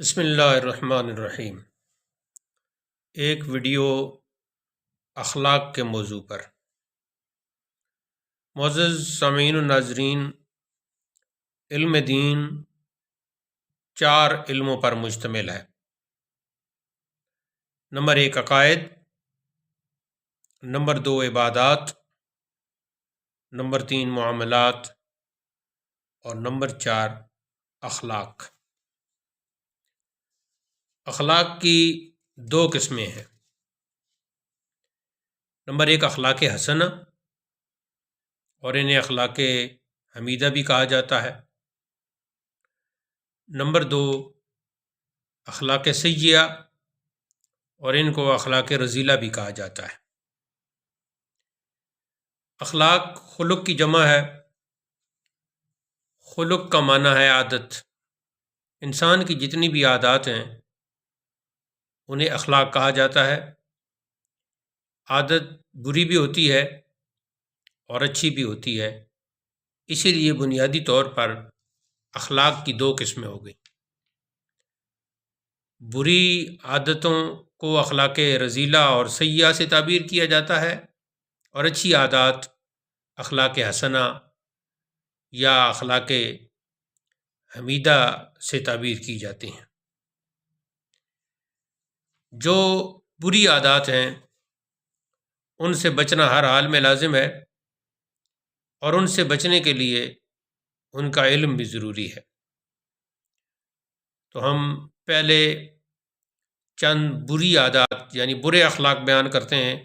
بسم اللہ الرحمن الرحیم۔ ایک ویڈیو اخلاق کے موضوع پر۔ معزز سامعین و ناظرین، علم دین 4 علموں پر مشتمل ہے۔ نمبر 1 عقائد، نمبر 2 عبادات، نمبر 3 معاملات اور نمبر 4 اخلاق۔ اخلاق کی 2 قسمیں ہیں۔ نمبر 1 اخلاق حسنہ، اور انہیں اخلاق حمیدہ بھی کہا جاتا ہے۔ نمبر 2 اخلاق سیئہ، اور ان کو اخلاق رذیلہ بھی کہا جاتا ہے۔ اخلاق خلق کی جمع ہے۔ خلق کا معنی ہے عادت۔ انسان کی جتنی بھی عادات ہیں انہیں اخلاق کہا جاتا ہے۔ عادت بری بھی ہوتی ہے اور اچھی بھی ہوتی ہے، اسی لیے بنیادی طور پر اخلاق کی 2 قسمیں ہو گئیں۔ بری عادتوں کو اخلاق رذیلہ اور سیئہ سے تعبیر کیا جاتا ہے، اور اچھی عادات اخلاق حسنہ یا اخلاق حمیدہ سے تعبیر کی جاتی ہیں۔ جو بری عادات ہیں ان سے بچنا ہر حال میں لازم ہے، اور ان سے بچنے کے لیے ان کا علم بھی ضروری ہے۔ تو ہم پہلے چند بری عادات یعنی برے اخلاق بیان کرتے ہیں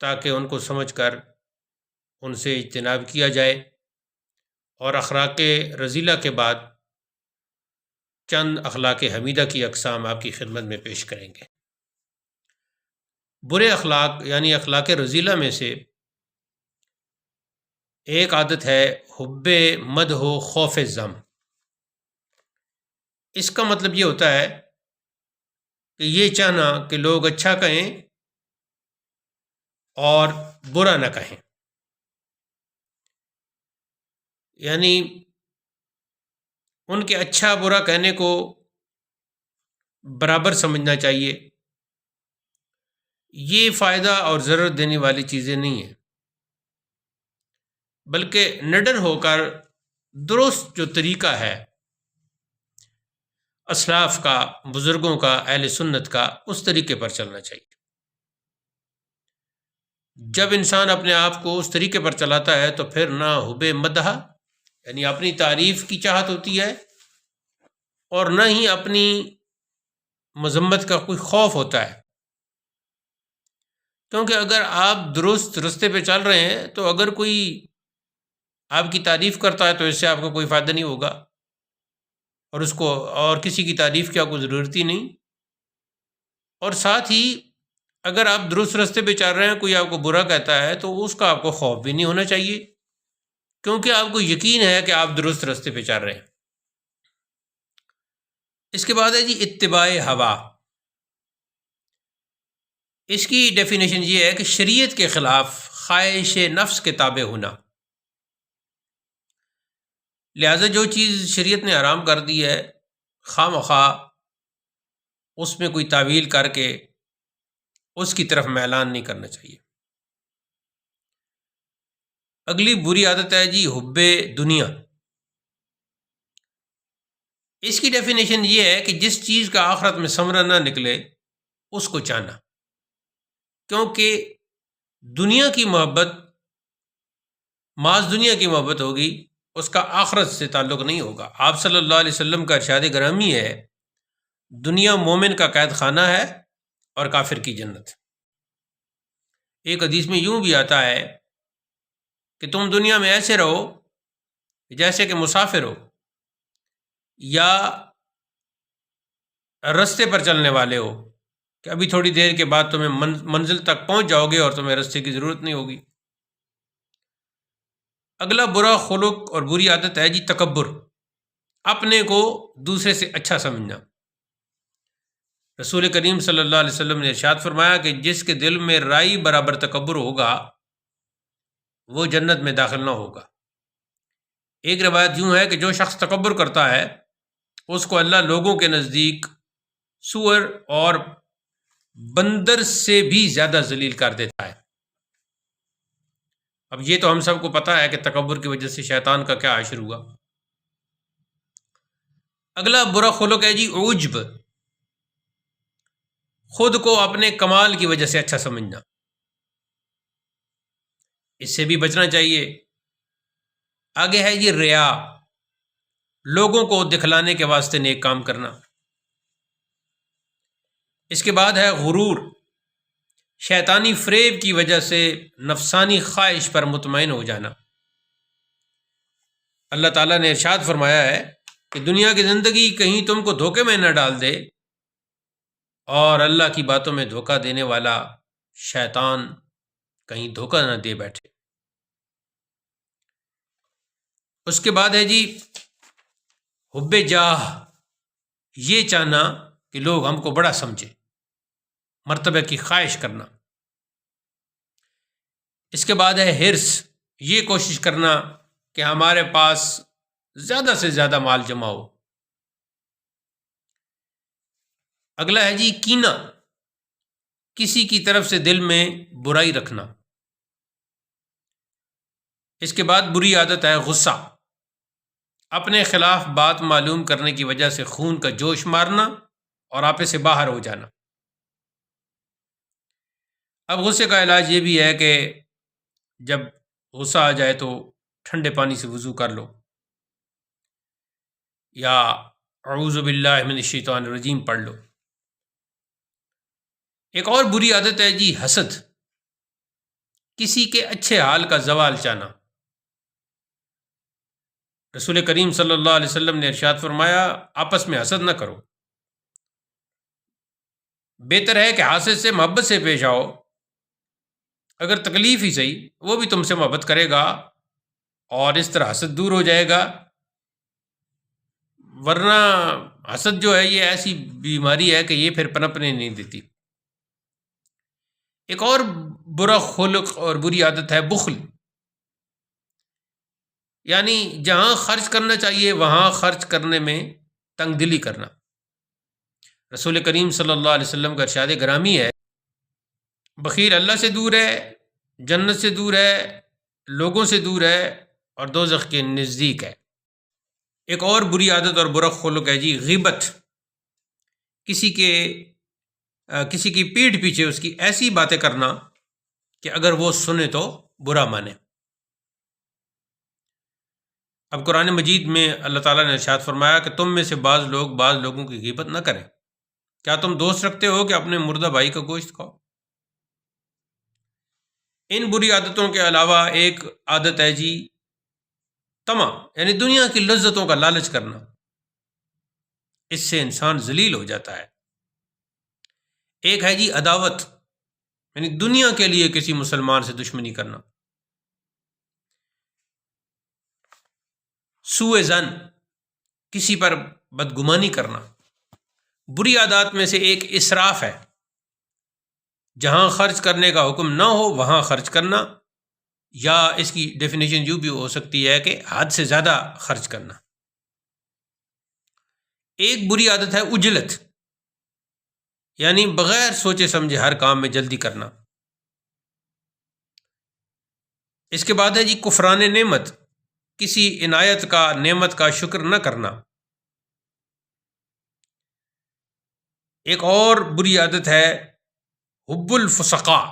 تاکہ ان کو سمجھ کر ان سے اجتناب کیا جائے، اور اخلاق رذیلہ کے بعد چند اخلاق حمیدہ کی اقسام آپ کی خدمت میں پیش کریں گے۔ برے اخلاق یعنی اخلاق رذیلہ میں سے ایک عادت ہے حب مدح و خوف ذم۔ اس کا مطلب یہ ہوتا ہے کہ یہ چاہنا کہ لوگ اچھا کہیں اور برا نہ کہیں، یعنی ان کے اچھا برا کہنے کو برابر سمجھنا چاہیے۔ یہ فائدہ اور ضرورت دینے والی چیزیں نہیں ہیں، بلکہ نڈر ہو کر درست جو طریقہ ہے اسلاف کا، بزرگوں کا، اہل سنت کا، اس طریقے پر چلنا چاہیے۔ جب انسان اپنے آپ کو اس طریقے پر چلاتا ہے تو پھر نہ حب مدح یعنی اپنی تعریف کی چاہت ہوتی ہے، اور نہ ہی اپنی مذمت کا کوئی خوف ہوتا ہے، کیونکہ اگر آپ درست رستے پہ چل رہے ہیں تو اگر کوئی آپ کی تعریف کرتا ہے تو اس سے آپ کو کوئی فائدہ نہیں ہوگا، اور اس کو اور کسی کی تعریف کی آپ کو ضرورت ہی نہیں۔ اور ساتھ ہی اگر آپ درست رستے پہ چل رہے ہیں، کوئی آپ کو برا کہتا ہے تو اس کا آپ کو خوف بھی نہیں ہونا چاہیے، کیونکہ آپ کو یقین ہے کہ آپ درست رستے پہ چل رہے ہیں۔ اس کے بعد ہے جی اتباع ہوا۔ اس کی ڈیفینیشن یہ ہے کہ شریعت کے خلاف خواہش نفس کے تابع ہونا۔ لہذا جو چیز شریعت نے حرام کر دی ہے، خواہ مخواہ اس میں کوئی تعویل کر کے اس کی طرف میلان نہیں کرنا چاہیے۔ اگلی بری عادت ہے جی حب دنیا۔ اس کی ڈیفینیشن یہ ہے کہ جس چیز کا آخرت میں ثمرہ نہ نکلے اس کو چاہنا، کیونکہ دنیا کی محبت محض دنیا کی محبت ہوگی، اس کا آخرت سے تعلق نہیں ہوگا۔ آپ صلی اللہ علیہ وسلم کا ارشاد گرامی ہے، دنیا مومن کا قید خانہ ہے اور کافر کی جنت۔ ایک حدیث میں یوں بھی آتا ہے کہ تم دنیا میں ایسے رہو جیسے کہ مسافر ہو یا رستے پر چلنے والے ہو، کہ ابھی تھوڑی دیر کے بعد تمہیں منزل تک پہنچ جاؤ گے اور تمہیں رستے کی ضرورت نہیں ہوگی۔ اگلا برا خلق اور بری عادت ہے جی تکبر، اپنے کو دوسرے سے اچھا سمجھنا۔ رسول کریم صلی اللہ علیہ وسلم نے ارشاد فرمایا کہ جس کے دل میں رائی برابر تکبر ہوگا وہ جنت میں داخل نہ ہوگا۔ ایک روایت یوں ہے کہ جو شخص تکبر کرتا ہے اس کو اللہ لوگوں کے نزدیک سور اور بندر سے بھی زیادہ ذلیل کر دیتا ہے۔ اب یہ تو ہم سب کو پتہ ہے کہ تکبر کی وجہ سے شیطان کا کیا حشر ہوا۔ اگلا برا خلق ہے جی عجب، خود کو اپنے کمال کی وجہ سے اچھا سمجھنا، اس سے بھی بچنا چاہیے۔ آگے ہے جی ریا، لوگوں کو دکھلانے کے واسطے نیک کام کرنا۔ اس کے بعد ہے غرور، شیطانی فریب کی وجہ سے نفسانی خواہش پر مطمئن ہو جانا۔ اللہ تعالیٰ نے ارشاد فرمایا ہے کہ دنیا کی زندگی کہیں تم کو دھوکے میں نہ ڈال دے، اور اللہ کی باتوں میں دھوکہ دینے والا شیطان کہیں دھوکہ نہ دے بیٹھے۔ اس کے بعد ہے جی حب جاہ، یہ چاہنا کہ لوگ ہم کو بڑا سمجھے، مرتبہ کی خواہش کرنا۔ اس کے بعد ہے حرص، یہ کوشش کرنا کہ ہمارے پاس زیادہ سے زیادہ مال جمع ہو۔ اگلا ہے جی کینہ، کسی کی طرف سے دل میں برائی رکھنا۔ اس کے بعد بری عادت ہے غصہ، اپنے خلاف بات معلوم کرنے کی وجہ سے خون کا جوش مارنا اور آپے سے باہر ہو جانا۔ اب غصے کا علاج یہ بھی ہے کہ جب غصہ آ جائے تو ٹھنڈے پانی سے وضو کر لو، یا اعوذ باللہ من الشیطان الرجیم پڑھ لو۔ ایک اور بری عادت ہے جی حسد، کسی کے اچھے حال کا زوال چاہنا۔ رسول کریم صلی اللہ علیہ وسلم نے ارشاد فرمایا آپس میں حسد نہ کرو، بہتر ہے کہ حاسد سے محبت سے پیش آؤ، اگر تکلیف ہی صحیح وہ بھی تم سے محبت کرے گا اور اس طرح حسد دور ہو جائے گا۔ ورنہ حسد جو ہے یہ ایسی بیماری ہے کہ یہ پھر پنپنے نہیں دیتی۔ ایک اور برا خلق اور بری عادت ہے بخل، یعنی جہاں خرچ کرنا چاہیے وہاں خرچ کرنے میں تنگ دلی کرنا۔ رسول کریم صلی اللہ علیہ وسلم کا ارشاد گرامی ہے بخیل اللہ سے دور ہے، جنت سے دور ہے، لوگوں سے دور ہے اور دوزخ کے نزدیک ہے۔ ایک اور بری عادت اور برا خلق ہے جی غیبت، کسی کی پیٹھ پیچھے اس کی ایسی باتیں کرنا کہ اگر وہ سنے تو برا مانے۔ اب قرآن مجید میں اللہ تعالیٰ نے ارشاد فرمایا کہ تم میں سے بعض لوگوں کی غیبت نہ کریں، کیا تم دوست رکھتے ہو کہ اپنے مردہ بھائی کا گوشت کھاؤ؟ ان بری عادتوں کے علاوہ ایک عادت ہے جی طمع، یعنی دنیا کی لذتوں کا لالچ کرنا، اس سے انسان ذلیل ہو جاتا ہے۔ ایک ہے جی عداوت، یعنی دنیا کے لیے کسی مسلمان سے دشمنی کرنا۔ سوء ظن، کسی پر بدگمانی کرنا۔ بری عادات میں سے ایک اسراف ہے، جہاں خرچ کرنے کا حکم نہ ہو وہاں خرچ کرنا، یا اس کی ڈیفینیشن یوں بھی ہو سکتی ہے کہ حد سے زیادہ خرچ کرنا۔ ایک بری عادت ہے عجلت، یعنی بغیر سوچے سمجھے ہر کام میں جلدی کرنا۔ اس کے بعد ہے جی کفران نعمت، کسی عنایت کا نعمت کا شکر نہ کرنا۔ ایک اور بری عادت ہے حب الفسقاء،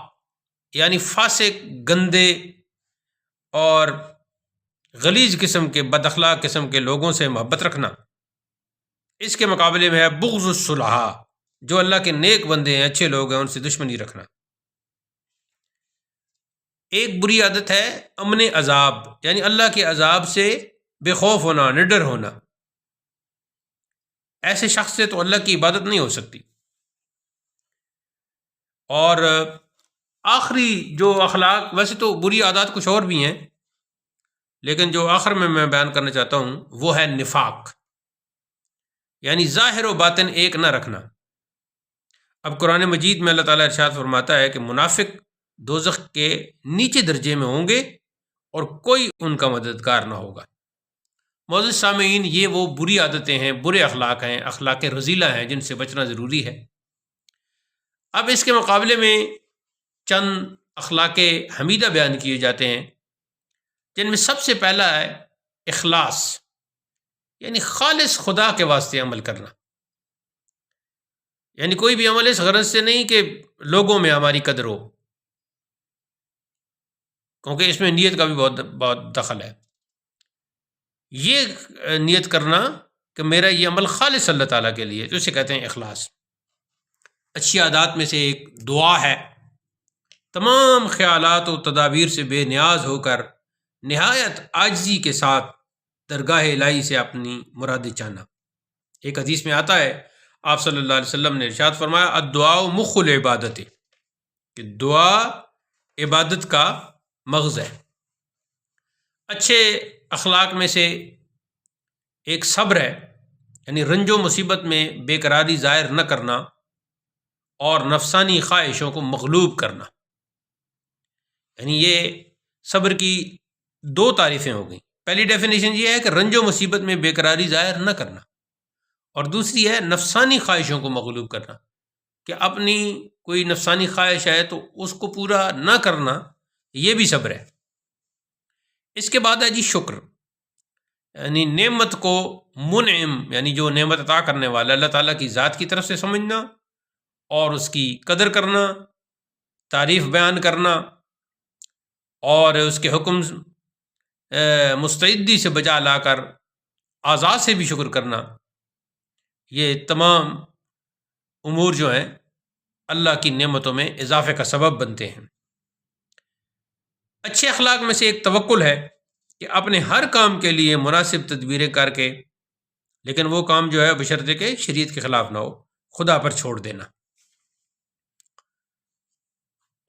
یعنی فاسق، گندے اور غلیظ قسم کے، بد اخلاق قسم کے لوگوں سے محبت رکھنا۔ اس کے مقابلے میں ہے بغض الصلحاء، جو اللہ کے نیک بندے ہیں، اچھے لوگ ہیں، ان سے دشمنی رکھنا۔ ایک بری عادت ہے امن عذاب، یعنی اللہ کے عذاب سے بے خوف ہونا، نڈر ہونا۔ ایسے شخص سے تو اللہ کی عبادت نہیں ہو سکتی۔ اور آخری جو اخلاق، ویسے تو بری عادات کچھ اور بھی ہیں، لیکن جو آخر میں بیان کرنا چاہتا ہوں وہ ہے نفاق، یعنی ظاہر و باطن ایک نہ رکھنا۔ اب قرآن مجید میں اللہ تعالیٰ ارشاد فرماتا ہے کہ منافق دوزخ کے نیچے درجے میں ہوں گے اور کوئی ان کا مددگار نہ ہوگا۔ معزز سامعین، یہ وہ بری عادتیں ہیں، برے اخلاق ہیں، اخلاق رذیلہ ہیں جن سے بچنا ضروری ہے۔ اب اس کے مقابلے میں چند اخلاق حمیدہ بیان کیے جاتے ہیں، جن میں سب سے پہلا ہے اخلاص، یعنی خالص خدا کے واسطے عمل کرنا۔ یعنی کوئی بھی عمل اس غرض سے نہیں کہ لوگوں میں ہماری قدر ہو، کیونکہ اس میں نیت کا بھی بہت دخل ہے۔ یہ نیت کرنا کہ میرا یہ عمل خالص اللہ تعالیٰ کے لیے، تو اسے کہتے ہیں اخلاص۔ اچھی عادات میں سے ایک دعا ہے، تمام خیالات و تدابیر سے بے نیاز ہو کر نہایت عاجزی کے ساتھ درگاہ الہی سے اپنی مرادیں چاہنا۔ ایک حدیث میں آتا ہے، آپ صلی اللہ علیہ وسلم نے ارشاد فرمایا، الدعاء مخ العبادت، کہ دعا عبادت کا مغز ہے۔ اچھے اخلاق میں سے ایک صبر ہے، یعنی رنج و مصیبت میں بے قراری ظاہر نہ کرنا اور نفسانی خواہشوں کو مغلوب کرنا۔ یعنی یہ صبر کی دو تعریفیں ہو گئیں۔ پہلی ڈیفینیشن یہ ہے کہ رنج و مصیبت میں بے قراری ظاہر نہ کرنا، اور دوسری ہے نفسانی خواہشوں کو مغلوب کرنا، کہ اپنی کوئی نفسانی خواہش ہے تو اس کو پورا نہ کرنا، یہ بھی صبر ہے۔ اس کے بعد ہے جی شکر، یعنی نعمت کو منعم، یعنی جو نعمت عطا کرنے والا اللہ تعالیٰ کی ذات کی طرف سے سمجھنا اور اس کی قدر کرنا، تعریف بیان کرنا، اور اس کے حکم مستعدی سے بجا لا کر اعضاء سے بھی شکر کرنا۔ یہ تمام امور جو ہیں اللہ کی نعمتوں میں اضافے کا سبب بنتے ہیں۔ اچھے اخلاق میں سے ایک توکل ہے، کہ اپنے ہر کام کے لیے مناسب تدبیریں کر کے، لیکن وہ کام جو ہے بشرطے کہ شریعت کے خلاف نہ ہو، خدا پر چھوڑ دینا۔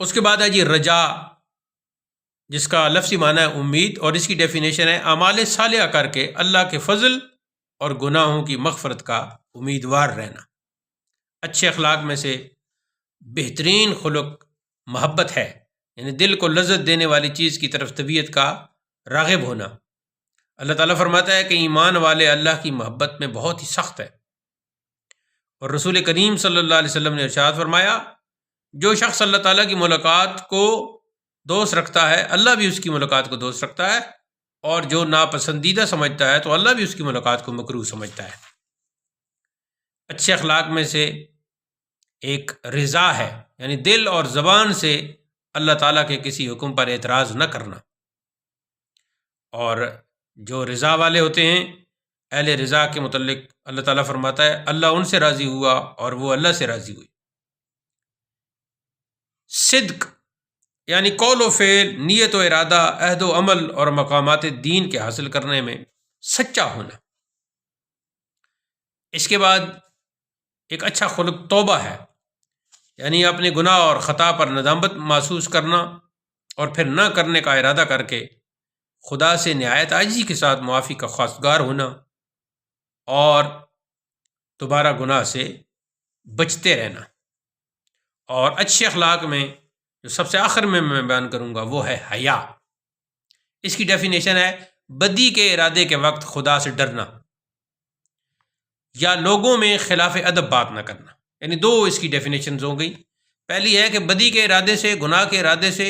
اس کے بعد ہے جی رجا، جس کا لفظی معنی ہے امید، اور اس کی ڈیفینیشن ہے اعمال صالحہ کر کے اللہ کے فضل اور گناہوں کی مغفرت کا امیدوار رہنا۔ اچھے اخلاق میں سے بہترین خلق محبت ہے، یعنی دل کو لذت دینے والی چیز کی طرف طبیعت کا راغب ہونا۔ اللہ تعالیٰ فرماتا ہے کہ ایمان والے اللہ کی محبت میں بہت ہی سخت ہے، اور رسول کریم صلی اللہ علیہ وسلم نے ارشاد فرمایا، جو شخص اللہ تعالیٰ کی ملاقات کو دوست رکھتا ہے، اللہ بھی اس کی ملاقات کو دوست رکھتا ہے، اور جو ناپسندیدہ سمجھتا ہے تو اللہ بھی اس کی ملاقات کو مکروہ سمجھتا ہے۔ اچھے اخلاق میں سے ایک رضا ہے، یعنی دل اور زبان سے اللہ تعالیٰ کے کسی حکم پر اعتراض نہ کرنا، اور جو رضا والے ہوتے ہیں، اہل رضا کے متعلق اللہ تعالیٰ فرماتا ہے، اللہ ان سے راضی ہوا اور وہ اللہ سے راضی ہوئی۔ صدق، یعنی قول و فعل، نیت و ارادہ، عہد و عمل اور مقامات دین کے حاصل کرنے میں سچا ہونا۔ اس کے بعد ایک اچھا خلق توبہ ہے، یعنی اپنے گناہ اور خطا پر ندامت محسوس کرنا اور پھر نہ کرنے کا ارادہ کر کے خدا سے نہایت عاجزی کے ساتھ معافی کا خواستگار ہونا، اور دوبارہ گناہ سے بچتے رہنا۔ اور اچھے اخلاق میں جو سب سے آخر میں بیان کروں گا وہ ہے حیا۔ اس کی ڈیفینیشن ہے بدی کے ارادے کے وقت خدا سے ڈرنا، یا لوگوں میں خلاف ادب بات نہ کرنا۔ یعنی دو اس کی ڈیفینیشنز ہو گئی۔ پہلی ہے کہ بدی کے ارادے سے، گناہ کے ارادے سے،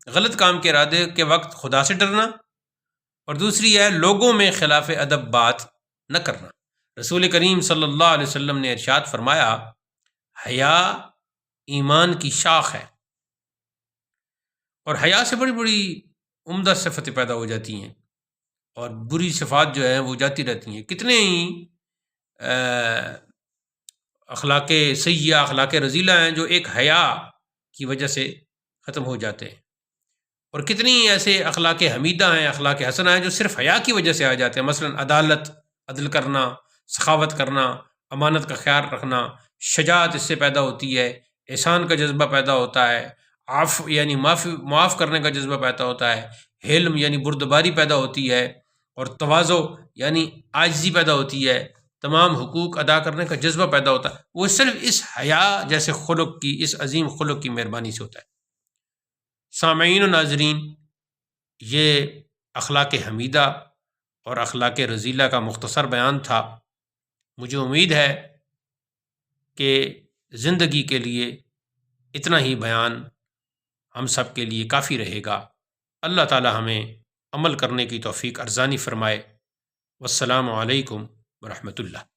غلط کام کے ارادے کے وقت خدا سے ڈرنا، اور دوسری ہے لوگوں میں خلاف ادب بات نہ کرنا۔ رسول کریم صلی اللہ علیہ وسلم نے ارشاد فرمایا، حیا ایمان کی شاخ ہے، اور حیا سے بڑی بڑی عمدہ صفتیں پیدا ہو جاتی ہیں، اور بری صفات جو ہیں وہ جاتی رہتی ہیں۔ کتنے ہی اخلاق سیئہ، اخلاق رذیلہ ہیں جو ایک حیا کی وجہ سے ختم ہو جاتے ہیں، اور کتنی ایسے اخلاق حمیدہ ہیں، اخلاق حسنہ ہیں جو صرف حیا کی وجہ سے آ جاتے ہیں۔ مثلا عدالت، عدل کرنا، سخاوت کرنا، امانت کا خیال رکھنا، شجاعت اس سے پیدا ہوتی ہے، احسان کا جذبہ پیدا ہوتا ہے، عفو یعنی معاف کرنے کا جذبہ پیدا ہوتا ہے، حلم یعنی بردباری پیدا ہوتی ہے، اور تواضع یعنی عاجزی پیدا ہوتی ہے، تمام حقوق ادا کرنے کا جذبہ پیدا ہوتا ہے۔ وہ صرف اس حیا جیسے خلق کی، اس عظیم خلق کی مہربانی سے ہوتا ہے۔ سامعین و ناظرین، یہ اخلاق حمیدہ اور اخلاق رذیلہ کا مختصر بیان تھا۔ مجھے امید ہے کہ زندگی کے لیے اتنا ہی بیان ہم سب کے لیے کافی رہے گا۔ اللہ تعالی ہمیں عمل کرنے کی توفیق ارزانی فرمائے۔ والسلام علیکم ورحمۃ اللہ۔